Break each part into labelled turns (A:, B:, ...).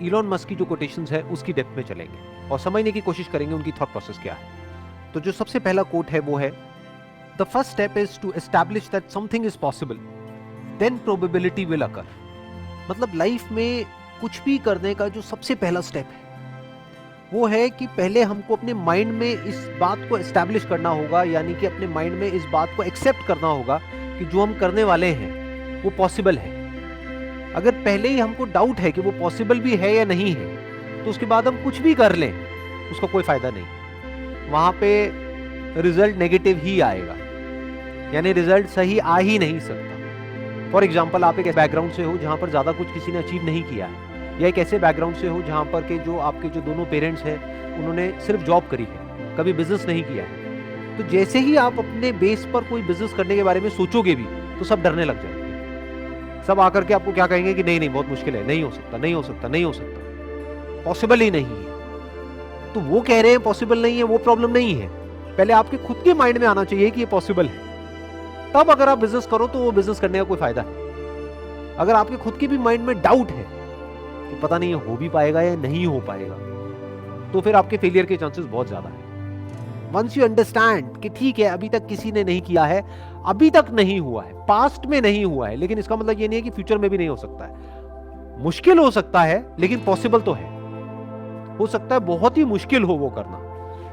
A: Elon Musk की जो quotations है उसकी डेप्थ में चलेंगे और समझने की कोशिश करेंगे उनकी थॉट प्रोसेस क्या है। तो जो सबसे पहला कोट है वो है, the first step is to establish that something is possible, then probability will occur. मतलब लाइफ में कुछ भी करने का जो सबसे पहला स्टेप है वो है कि पहले हमको अपने माइंड में इस बात को एस्टैब्लिश करना होगा, यानी कि अपने माइंड में इस बात को एक्सेप्ट करना होगा कि जो हम करने वाले हैं वो पॉसिबल है। अगर पहले ही हमको डाउट है कि वो पॉसिबल भी है या नहीं है, तो उसके बाद हम कुछ भी कर लें उसका कोई फायदा नहीं, वहां पे रिजल्ट नेगेटिव ही आएगा, यानी रिजल्ट सही आ ही नहीं सकता। फॉर एग्जाम्पल, आप एक बैकग्राउंड से हो जहां पर ज्यादा कुछ किसी ने अचीव नहीं किया है, या एक ऐसे बैकग्राउंड से हो जहां पर के जो आपके जो दोनों पेरेंट्स हैं उन्होंने सिर्फ जॉब करी है, कभी बिजनेस नहीं किया है, तो जैसे ही आप अपने बेस पर कोई बिजनेस करने के बारे में सोचोगे भी तो सब डरने लग जाएंगे। सब आकर के आपको क्या कहेंगे कि नहीं नहीं बहुत मुश्किल है, नहीं हो सकता, नहीं हो सकता, नहीं हो सकता, पॉसिबल ही नहीं है। तो वो कह रहे हैं पॉसिबल नहीं है, वो प्रॉब्लम नहीं है। पहले आपके खुद के माइंड में आना चाहिए कि ये पॉसिबल है, तब अगर आप बिजनेस करो तो वो बिजनेस करने का कोई फायदा है। अगर आपके खुद के भी माइंड में डाउट है कि पता नहीं हो भी पाएगा या नहीं हो पाएगा, तो फिर आपके फेलियर के चांसेस बहुत ज्यादा है। वंस यू अंडरस्टैंड कि ठीक है अभी तक किसी ने नहीं किया है, अभी तक नहीं हुआ है, पास्ट में नहीं हुआ है, लेकिन इसका मतलब ये नहीं है कि फ्यूचर में भी नहीं हो सकता है। मुश्किल हो सकता है लेकिन पॉसिबल तो है। हो सकता है बहुत ही मुश्किल हो वो करना,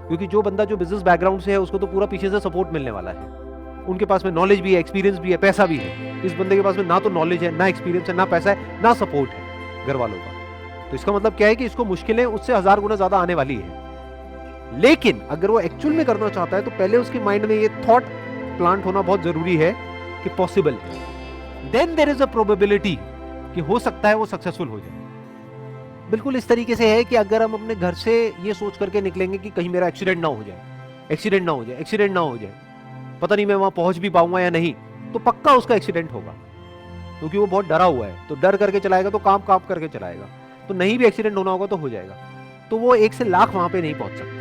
A: क्योंकि जो बंदा जो बिजनेस बैकग्राउंड से है उसको तो पूरा पीछे से सपोर्ट मिलने वाला है, उनके पास में नॉलेज भी है, एक्सपीरियंस भी है, पैसा भी है। इस बंदे के पास में ना तो नॉलेज है, ना एक्सपीरियंस है, ना पैसा है, ना सपोर्ट है घर वालों का। तो इसका मतलब क्या है कि इसको मुश्किलें उससे 1000 गुना ज्यादा आने वाली है। लेकिन अगर वो एक्चुअल में करना चाहता है तो पहले उसके माइंड में ये थॉट प्लांट होना बहुत जरूरी है कि पॉसिबल है। Then there is a probability कि हो सकता है वो सक्सेसफुल हो जाए। बिल्कुल इस तरीके से है कि अगर हम अपने घर से ये सोच करके निकलेंगे कि कहीं मेरा एक्सीडेंट ना हो जाए, एक्सीडेंट ना हो जाए, एक्सीडेंट ना हो जाए, पता नहीं मैं वहां पहुंच भी पाऊंगा या नहीं, तो पक्का उसका एक्सीडेंट होगा, क्योंकि वो बहुत डरा हुआ है। तो डर करके चलाएगा तो काम काम करके चलाएगा, तो नहीं भी एक्सीडेंट होना होगा तो हो जाएगा। तो वो 1 से लाख वहां पे नहीं पहुंच सकता।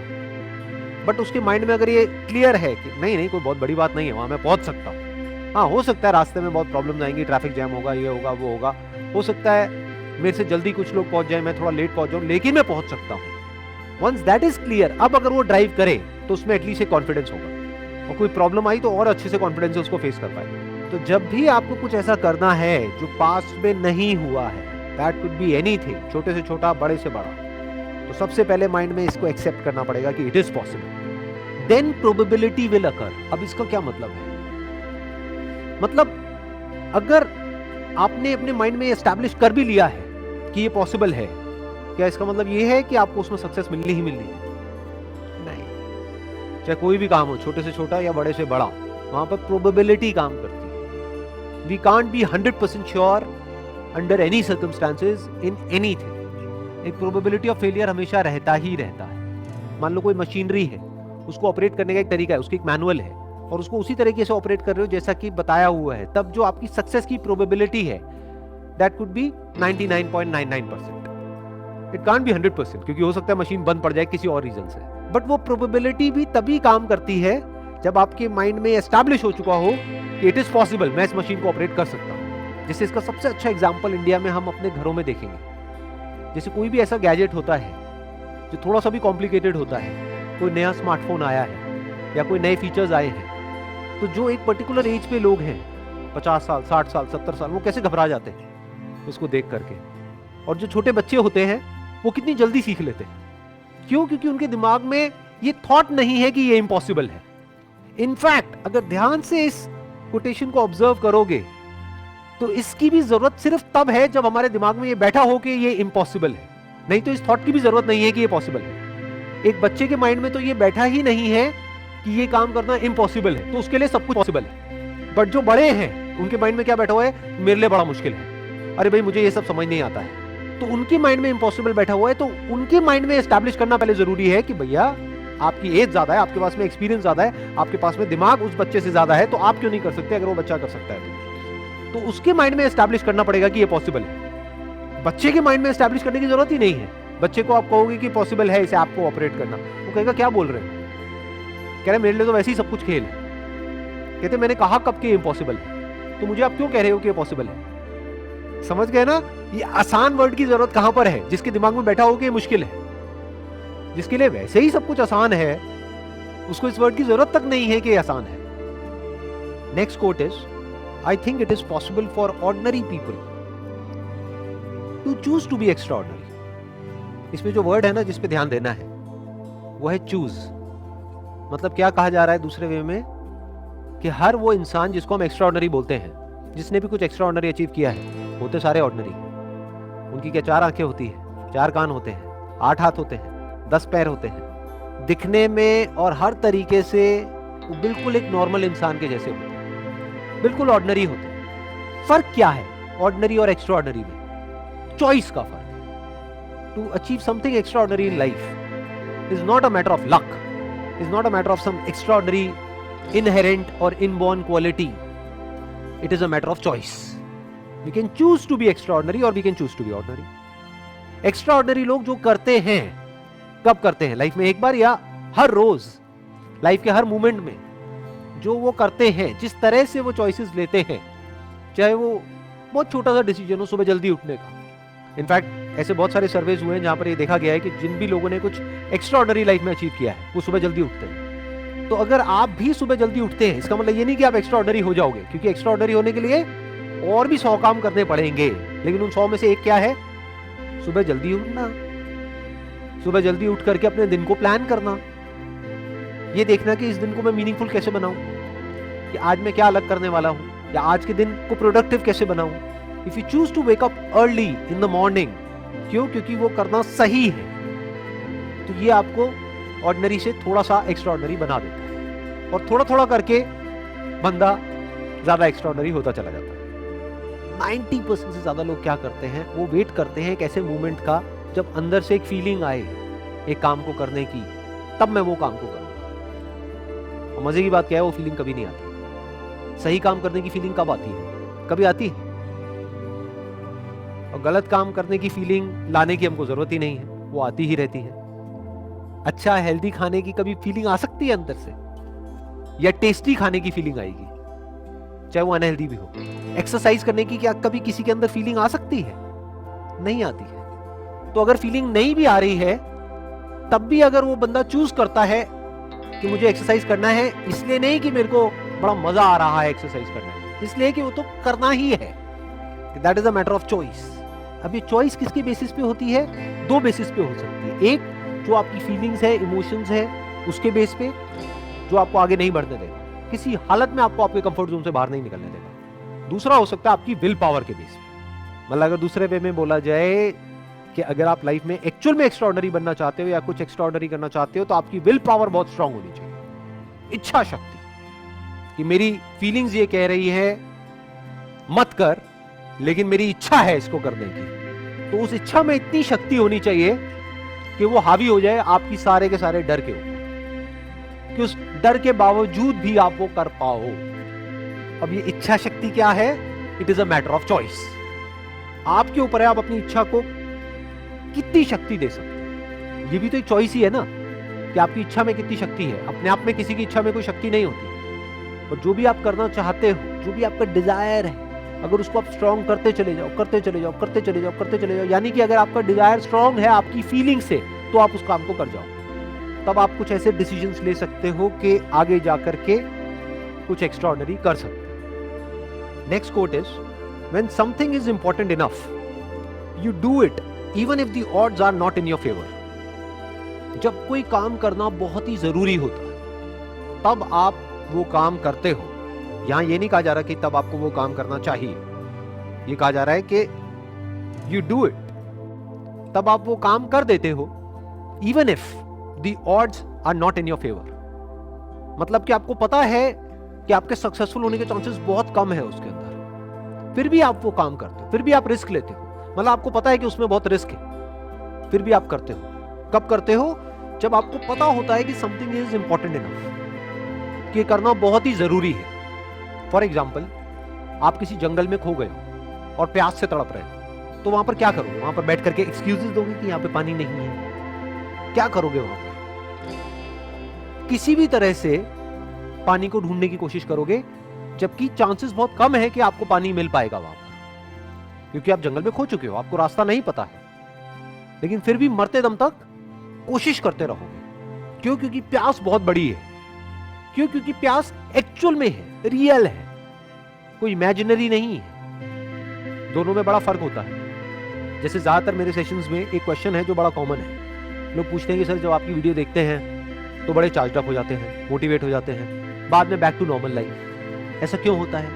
A: बट उसके माइंड में अगर ये क्लियर है कि नहीं नहीं कोई बहुत बड़ी बात नहीं है, वहां मैं पहुंच सकता हूँ। हाँ, हो सकता है रास्ते में बहुत प्रॉब्लम आएंगी, ट्रैफिक जैम होगा, ये होगा वो होगा, हो सकता है मेरे से जल्दी कुछ लोग पहुंच जाए, मैं थोड़ा लेट पहुंच जाऊं, लेकिन मैं पहुंच सकता हूँ। वंस दैट इज क्लियर, अब अगर वो ड्राइव करे तो उसमें एटलीस्ट एक कॉन्फिडेंस होगा, और कोई प्रॉब्लम आई तो और अच्छे से कॉन्फिडेंस से उसको फेस कर पाए। तो जब भी आपको कुछ ऐसा करना है जो पास्ट में नहीं हुआ है, दैट कुड बी एनीथिंग, छोटे से छोटा, बड़े से बड़ा, तो सबसे पहले माइंड में इसको एक्सेप्ट करना पड़ेगा कि it is possible. Then probability will occur. अब इसका क्या मतलब है? मतलब अगर आपने अपने माइंड में एस्टैब्लिश कर भी लिया है कि ये पॉसिबल है, क्या इसका मतलब ये है कि आपको उसमें सक्सेस मिलनी ही मिलनी है? नहीं। चाहे कोई भी काम हो, छोटे से छोटा या बड़े से बड़ा, वहां पर प्रोबेबिलिटी काम करती है। We can't be 100% sure under any circumstances in anything. एक प्रोबेबिलिटी ऑफ फेलियर हमेशा रहता ही रहता है। मान लो कोई मशीनरी है, उसको ऑपरेट करने का एक तरीका है, उसकी एक मैनुअल है, और उसको उसी तरीके से ऑपरेट कर रहे हो जैसा कि बताया हुआ है, तब जो आपकी सक्सेस की प्रोबेबिलिटी है that could be 99.99%। It can't be 100%, क्योंकि हो सकता है मशीन बंद पड़ जाए किसी और रीजन से। बट वो प्रोबेबिलिटी भी तभी काम करती है जब आपके माइंड में एस्टैब्लिश हो चुका हो कि इट इज पॉसिबल, मैं इस मशीन को ऑपरेट कर सकता हूं। जैसे इसका सबसे अच्छा एग्जांपल इंडिया में हम अपने घरों में देखेंगे। जैसे कोई भी ऐसा गैजेट होता है जो थोड़ा सा भी कॉम्प्लिकेटेड होता है, कोई नया स्मार्टफोन आया है या कोई नए फीचर्स आए हैं, तो जो एक पर्टिकुलर एज पे लोग हैं, 50 साल, 60 साल, 70 साल, वो कैसे घबरा जाते हैं उसको देख करके। और जो छोटे बच्चे होते हैं वो कितनी जल्दी सीख लेते हैं। क्यों? क्योंकि उनके दिमाग में ये थॉट नहीं है कि ये इम्पॉसिबल है। इनफैक्ट अगर ध्यान से इस कोटेशन को ऑब्जर्व करोगे तो इसकी भी जरूरत सिर्फ तब है जब हमारे दिमाग में ये बैठा हो कि ये इम्पॉसिबल है, नहीं तो इस थॉट की भी जरूरत नहीं है कि ये पॉसिबल है। एक बच्चे के माइंड में तो ये बैठा ही नहीं है कि ये काम करना इम्पॉसिबल है, तो उसके लिए सब कुछ पॉसिबल है। बट जो बड़े हैं उनके माइंड में क्या बैठा हुआ है? मेरे लिए बड़ा मुश्किल है, अरे भाई मुझे ये सब समझ नहीं आता है। तो उनके माइंड में इम्पॉसिबल बैठा हुआ है, तो उनके माइंड में एस्टैब्लिश करना पहले जरूरी है कि भैया आपकी एज ज्यादा है, आपके पास में एक्सपीरियंस ज्यादा है, आपके पास में दिमाग उस बच्चे से ज्यादा है, तो आप क्यों नहीं कर सकते अगर वो बच्चा कर सकता है तो उसके माइंड में एस्टैब्लिश करना पड़ेगा कि ये पॉसिबल है। बच्चे के माइंड में एस्टैब्लिश करने की जरूरत ही नहीं है। बच्चे को आप कहोगे कि पॉसिबल है इसे आपको ऑपरेट करना, वो कहेगा क्या बोल रहे हैं, कह रहे मेरे लिए तो वैसे ही सब कुछ खेल है। कहते मैंने कहा कब कि इम्पॉसिबल है, तो मुझे आप क्यों कह रहे हो कि ये पॉसिबल है? समझ गए ना? ये आसान वर्ड की जरूरत कहां पर है? जिसके दिमाग में बैठा हो कि ये मुश्किल है, जिसके लिए वैसे ही सब कुछ आसान है, उसको इस वर्ड की जरूरत तक नहीं है कि ये आसान है। Next quote is, I think it is possible for ordinary people to choose to be extraordinary. इसमें जो वर्ड है ना जिस पे ध्यान देना है वो है चूज। मतलब क्या कहा जा रहा है दूसरे वे में, कि हर वो इंसान जिसको हम एक्स्ट्राऑर्डिनरी बोलते हैं, जिसने भी कुछ एक्स्ट्राऑर्डिनरी अचीव किया है, होते सारे ऑर्डिनरी। उनकी क्या 4 आंखें होती है, 4 कान होते हैं, 8 हाथ होते हैं, 10 पैर होते हैं, दिखने में और हर तरीके से वो बिल्कुल एक नॉर्मल इंसान के जैसे होते हैं, बिल्कुल ऑर्डिनरी होते हैं। फर्क क्या है ऑर्डिनरी और एक्स्ट्राऑर्डिनरी में? चॉइस का फर्क है। To achieve something extraordinary in life is not a matter of luck, is not a matter of some extraordinary inherent or inborn quality. It is a matter of choice. We can choose to be extraordinary or we can choose to be ordinary. Extraordinary लोग जो करते हैं, कब करते हैं? Life में एक बार या हर रोज, लाइफ के हर मोमेंट में जो वो करते हैं, जिस तरह से वो चॉइसेस लेते हैं, चाहे वो बहुत छोटा सा डिसीजन हो, सुबह जल्दी उठने का। इनफैक्ट ऐसे बहुत सारे सर्वेज हुए हैं जहां पर ये देखा गया है कि जिन भी लोगों ने कुछ एक्स्ट्राऑर्डिनरी लाइफ में अचीव किया है वो सुबह जल्दी उठते हैं। तो अगर आप भी सुबह जल्दी उठते हैं, इसका मतलब ये नहीं कि आप एक्स्ट्राऑर्डिनरी हो जाओगे, क्योंकि एक्स्ट्राऑर्डिनरी होने के लिए और भी 100 काम करने पड़ेंगे, लेकिन उन 100 में से एक क्या है? सुबह जल्दी उठना। सुबह जल्दी उठ करके अपने दिन को प्लान करना, ये देखना कि इस दिन को मैं मीनिंगफुल कैसे बनाऊं, कि आज मैं क्या अलग करने वाला हूं, या आज के दिन को प्रोडक्टिव कैसे बनाऊं। If you choose to wake up early in the morning, क्यों? क्योंकि वो करना सही है, तो ये आपको ऑर्डिनरी से थोड़ा सा एक्स्ट्राऑर्डिनरी बना देता है, और थोड़ा थोड़ा करके बंदा ज्यादा एक्स्ट्राऑर्डिनरी होता चला जाता है। 90% से ज्यादा लोग क्या करते हैं, वो वेट करते हैं एक ऐसे मोमेंट का जब अंदर से एक फीलिंग आए एक काम को करने की, तब मैं वो काम को करूंगा। और मजे की बात क्या है, वो फीलिंग कभी नहीं आती। सही काम करने की फीलिंग कब आती है? कभी आती है। और गलत काम करने की फीलिंग लाने की हमको जरूरत ही नहीं है, वो आती ही रहती है। अच्छा हेल्दी खाने की कभी फीलिंग आ सकती है अंदर से, या टेस्टी खाने की फीलिंग आएगी, चाहे वो अनहेल्दी भी हो। एक्सरसाइज करने की क्या कभी किसी के अंदर फीलिंग आ सकती है? नहीं आती है। तो अगर फीलिंग नहीं भी आ रही है, तब भी अगर वो बंदा चूज करता है कि मुझे एक्सरसाइज करना है, इसलिए नहीं कि मेरे को बड़ा मजा आ रहा है एक्सरसाइज करने में, इसलिए कि वो तो करना ही है। That is a matter of choice. अब ये चॉइस किसके बेसिस पे होती है? 2 बेसिस पे हो सकती है। एक, जो आपकी फीलिंग्स है, इमोशंस है, उसके बेस पे, जो आपको आगे नहीं बढ़ने देगा, किसी हालत में आपको आपके कंफर्ट जोन से बाहर नहीं निकलने देगा। दूसरा हो सकता है आपकी विल पावर के बेस पे। मतलब अगर दूसरे वे में बोला जाए कि अगर आप लाइफ में एक्चुअल में एक्स्ट्राऑर्डिनरी बनना चाहते हो या कुछ एक्स्ट्राऑर्डिनरी करना चाहते हो, तो आपकी विल पावर बहुत स्ट्रांग होनी चाहिए। इच्छा शक्ति, कि मेरी फीलिंग्स ये कह रही है मत कर, लेकिन मेरी इच्छा है इसको करने की, तो उस इच्छा में इतनी शक्ति होनी चाहिए कि वो हावी हो जाए आपकी सारे के सारे डर के ऊपर, कि उस डर के बावजूद भी आप वो कर पाओ। अब ये इच्छा शक्ति क्या है? It is a matter of choice. आपके ऊपर है, आप अपनी इच्छा को कितनी शक्ति दे सकते हैं। ये भी तो एक चॉइस ही है ना, कि आपकी इच्छा में कितनी शक्ति है। अपने आप में किसी की इच्छा में कोई शक्ति नहीं होती, और जो भी आप करना चाहते हो, जो भी आपका डिजायर है, अगर उसको आप स्ट्रॉन्ग करते चले जाओ, करते चले जाओ, करते चले जाओ, करते चले जाओ, यानी कि अगर आपका डिजायर स्ट्रॉन्ग है आपकी फीलिंग से, तो आप उस काम को कर जाओ। तब आप कुछ ऐसे डिसीजंस ले सकते हो कि आगे जाकर के कुछ एक्स्ट्राऑर्डिनरी कर सकते हो। Next quote is, when something is important enough you do it even if the odds are not in your favour. जब कोई काम करना बहुत ही जरूरी होता है, तब आप वो काम करते हो। यहां ये नहीं कहा जा रहा कि तब आपको वो काम करना चाहिए, ये कहा जा रहा है कि यू डू इट, तब आप वो काम कर देते हो, even if the odds are not in your favour. मतलब कि आपको पता है कि आपके सक्सेसफुल होने के चांसेस बहुत कम है उसके अंदर, फिर भी आप वो काम करते हो, फिर भी आप रिस्क लेते हो। मतलब आपको पता है कि उसमें बहुत रिस्क है, फिर भी आप करते हो। कब करते हो? जब आपको पता होता है कि समथिंग इज इंपॉर्टेंट इनफ, कि करना बहुत ही जरूरी है। फॉर एग्जाम्पल, आप किसी जंगल में खो गए हो और प्यास से तड़प रहे हो, तो वहां पर क्या करोगे? वहां पर बैठ करके एक्सक्यूजेस दोगे कि यहाँ पे पानी नहीं है? क्या करोगे वहां पर? किसी भी तरह से पानी को ढूंढने की कोशिश करोगे, जबकि चांसेस बहुत कम है कि आपको पानी मिल पाएगा वहां पर, क्योंकि आप जंगल में खो चुके हो, आपको रास्ता नहीं पता है, लेकिन फिर भी मरते दम तक कोशिश करते रहोगे। क्यों? क्योंकि प्यास बहुत बड़ी है। क्यों? क्योंकि प्यास एक्चुअल में है, रियल है, कोई इमेजिनरी नहीं है। दोनों में बड़ा फर्क होता है। जैसे ज्यादातर मेरे सेशंस में एक क्वेश्चन है जो बड़ा कॉमन है। लोग पूछते हैं कि सर जब आपकी वीडियो देखते हैं तो बड़े चार्ज अप हो जाते हैं, मोटिवेट हो जाते हैं, बाद में बैक टू नॉर्मल लाइफ, ऐसा क्यों होता है?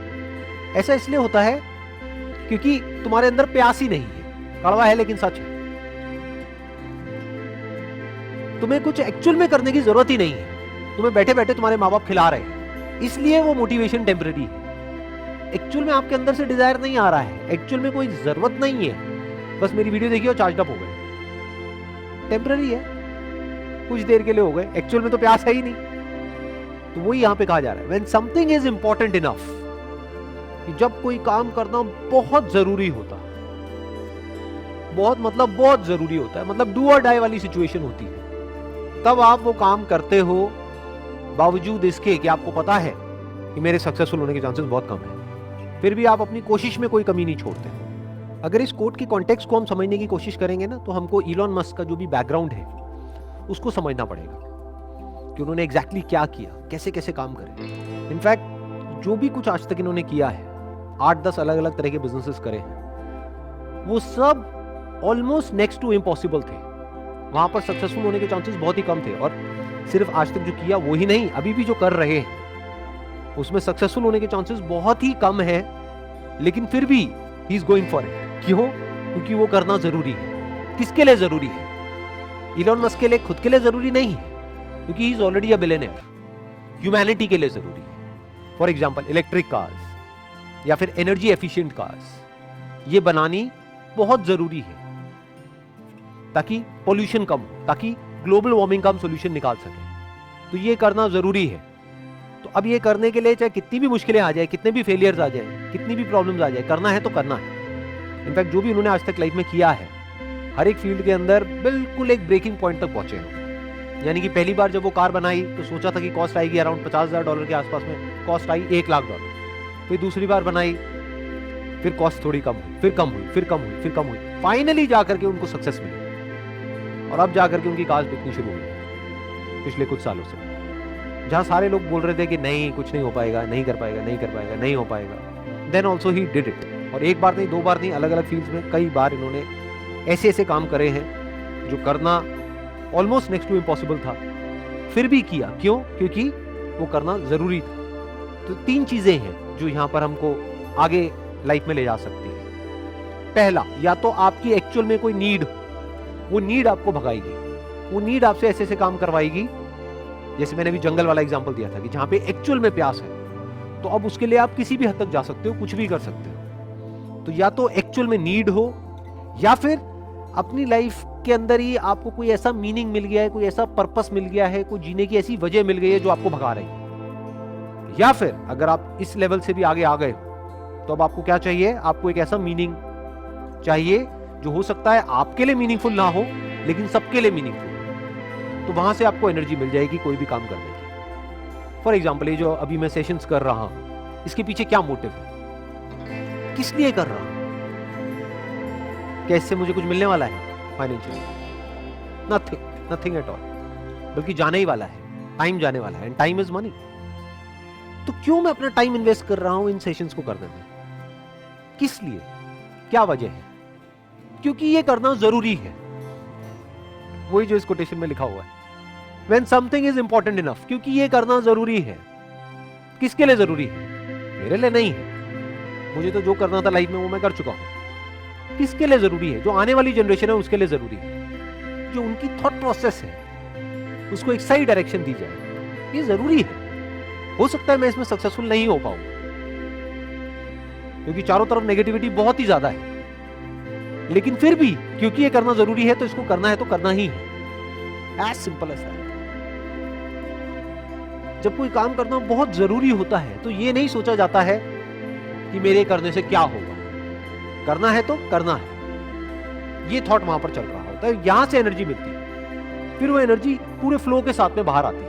A: ऐसा इसलिए होता है क्योंकि तुम्हारे अंदर प्यास ही नहीं है। कड़वा है लेकिन सच है। तुम्हें कुछ एक्चुअल में करने की जरूरत ही नहीं है। तुम्हें बैठे बैठे तुम्हारे माँ बाप खिला रहे हैं, इसलिए वो मोटिवेशन टेम्पररी है। एक्चुअल में आपके अंदर से डिजायर नहीं आ रहा है, एक्चुअल में कोई जरूरत नहीं है, बस मेरी वीडियो देखी और चार्ज अप हो गए। टेम्पररी है, कुछ देर के लिए हो गए, एक्चुअल में तो प्यास है ही नहीं। तो वही यहां पे कहा जा रहा है, when something is important enough, कि जब कोई काम करना बहुत जरूरी होता है, बहुत मतलब बहुत जरूरी होता है, मतलब डू और डाई वाली सिचुएशन होती है, तब आप वो काम करते हो बावजूद इसके कि आपको पता है कि मेरे सक्सेसफुल होने के चांसेस बहुत कम है, फिर भी आप अपनी कोशिश में कोई कमी नहीं छोड़ते। अगर इस कोट की कॉन्टेक्स्ट को हम समझने की कोशिश करेंगे ना, तो हमको इलॉन मस्क का जो भी बैकग्राउंड है उसको समझना पड़ेगा कि उन्होंने एग्जैक्टली क्या किया, कैसे कैसे काम करे। इनफैक्ट जो भी कुछ आज तक इन्होंने किया है, 8-10 अलग अलग तरह के बिजनेसेस करे हैं, वो सब ऑलमोस्ट नेक्स्ट टू इम्पॉसिबल थे। वहां पर सक्सेसफुल होने के चांसेस बहुत ही कम थे, और सिर्फ आज तक जो किया वो ही नहीं, अभी भी जो कर रहे हैं उसमें सक्सेसफुल होने के चांसेस बहुत ही कम है, लेकिन फिर भी he is going for it. क्यों? क्योंकि वो करना जरूरी है। किसके लिए जरूरी है? इलॉन मस्क के लिए खुद के लिए जरूरी नहीं है, क्योंकि he is already a billionaire. Humanity के लिए जरूरी है। फॉर एग्जांपल इलेक्ट्रिक कार्स या फिर एनर्जी एफिशिएंट कार्स, ये बनानी बहुत जरूरी है ताकि पोल्यूशन कम हो, ताकि ग्लोबल वार्मिंग का हम सोल्यूशन निकाल सके। तो ये करना जरूरी है। तो अब ये करने के लिए चाहे कितनी भी मुश्किलें आ जाए, कितने भी फेलियर्स आ जाए, कितनी भी प्रॉब्लम्स आ जाए, करना है तो करना है। इनफैक्ट जो भी उन्होंने आज तक लाइफ में किया है, हर एक फील्ड के अंदर बिल्कुल एक ब्रेकिंग पॉइंट तक पहुंचे हैं। यानी कि पहली बार जब वो कार बनाई तो सोचा था कि कॉस्ट आएगी अराउंड $50,000 के आसपास में, कॉस्ट आई $1 लाख। फिर दूसरी बार बनाई, फिर कॉस्ट थोड़ी कम हुई, फिर कम हुई, फिर कम हुई, फिर कम हुई, फाइनली जाकर के उनको सक्सेस मिली। और अब जाकर के उनकी कार्स बिकनी शुरू हुई पिछले कुछ सालों से। जहां सारे लोग बोल रहे थे कि नहीं कुछ नहीं हो पाएगा, नहीं कर पाएगा, नहीं कर पाएगा, नहीं हो पाएगा, then also he did it. और एक बार नहीं, 2 बार नहीं, अलग अलग फील्ड्स में कई बार इन्होंने ऐसे ऐसे काम करे हैं जो करना ऑलमोस्ट नेक्स्ट टू इम्पॉसिबल था, फिर भी किया। क्यों? क्योंकि वो करना जरूरी था। तो 3 चीजें हैं जो यहां पर हमको आगे लाइफ में ले जा सकती है। पहला, या तो आपकी एक्चुअल में कोई नीड, वो नीड आपको भगाएगी, वो नीड आपसे ऐसे ऐसे काम करवाएगी। जैसे मैंने भी जंगल वाला एग्जांपल दिया था कि जहां पे एक्चुअल में प्यास है, तो अब उसके लिए आप किसी भी हद तक जा सकते हो, कुछ भी कर सकते हो। तो या तो एक्चुअल में नीड हो, या फिर अपनी लाइफ के अंदर ही आपको कोई ऐसा मीनिंग मिल गया है, कोई ऐसा पर्पस मिल गया है, कोई जीने की ऐसी वजह मिल गई है जो आपको भगा रही है। या फिर अगर आप इस लेवल से भी आगे आ गए तो अब आपको क्या चाहिए? आपको एक ऐसा मीनिंग चाहिए जो हो सकता है आपके लिए मीनिंगफुल ना हो, लेकिन सबके लिए मीनिंगफुल। तो वहां से आपको एनर्जी मिल जाएगी कोई भी काम करने की। फॉर एग्जाम्पल, ये जो अभी मैं सेशंस कर रहा हूं, इसके पीछे क्या मोटिव है, किस लिए कर रहा हूं? क्या इससे मुझे कुछ मिलने वाला है financially? Nothing, nothing at all. बल्कि जाने ही वाला है, टाइम जाने वाला है, एंड टाइम इज मनी। तो क्यों मैं अपना टाइम इन्वेस्ट कर रहा हूं इन सेशंस को करने में? किस लिए? क्या वजह है? क्योंकि ये करना जरूरी है। वही जो इस कोटेशन में लिखा हुआ है, When something is important enough, क्योंकि ये करना जरूरी है। किसके लिए जरूरी है? मेरे लिए नहीं है। मुझे तो जो करना था लाइफ में वो मैं कर चुका हूं। किसके लिए जरूरी है? जो आने वाली जनरेशन है उसके लिए जरूरी है। जो उनकी थॉट प्रोसेस है उसको एक सही डायरेक्शन दी जाए, ये जरूरी है। हो सकता है मैं इसमें सक्सेसफुल नहीं हो पाऊं, क्योंकि चारों तरफ नेगेटिविटी बहुत ही ज्यादा है, लेकिन फिर भी क्योंकि ये करना जरूरी है तो इसको करना है तो करना ही है। As simple as that. जब कोई काम करना बहुत जरूरी होता है तो ये नहीं सोचा जाता है कि मेरे करने से क्या होगा, करना है तो करना है। ये थॉट वहां पर चल रहा होता है, यहां से एनर्जी मिलती है, फिर वो एनर्जी पूरे फ्लो के साथ में बाहर आती है।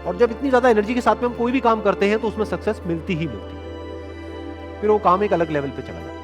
A: और जब इतनी ज्यादा एनर्जी के साथ में हम कोई भी काम करते हैं तो उसमें सक्सेस मिलती ही मिलती है। फिर वो काम एक अलग लेवल पे चला जाता है।